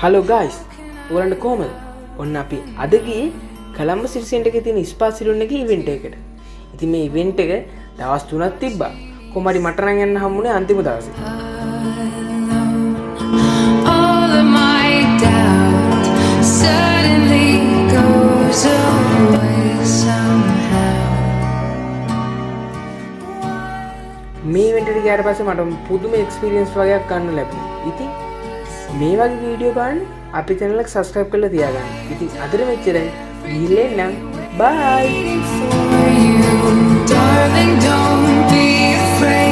Hello guys ඔයාලන්ට කොහමද? ඔන්න අපි අද ගියේ කොළඹ සිටි සෙන්ටර් එකේ තියෙන ස්පා සැලූන් එකේ ඉවෙන්ට් එකකට. ඉතින් මේ ඉවෙන්ට් එක දවස් 3ක් තිබ්බා. කොහොම හරි මට නම් යන්න හම්බුනේ අන්තිම දවසේ. All of my doubt suddenly goes away somehow. මේ ඉවෙන්ට් එකට ගියාට පස්සේ මට පුදුම එක්ස්පීරියන්ස් වගේක් ගන්න ලැබුණා. ඉතින් මේ වගේ වීඩියෝ බලන්න අපේ channel එක subscribe කරලා තියාගන්න. ඉතින් අදට මෙච්චරයි. ගිහින් එන්නම්. Bye. For you, darling, don't be afraid.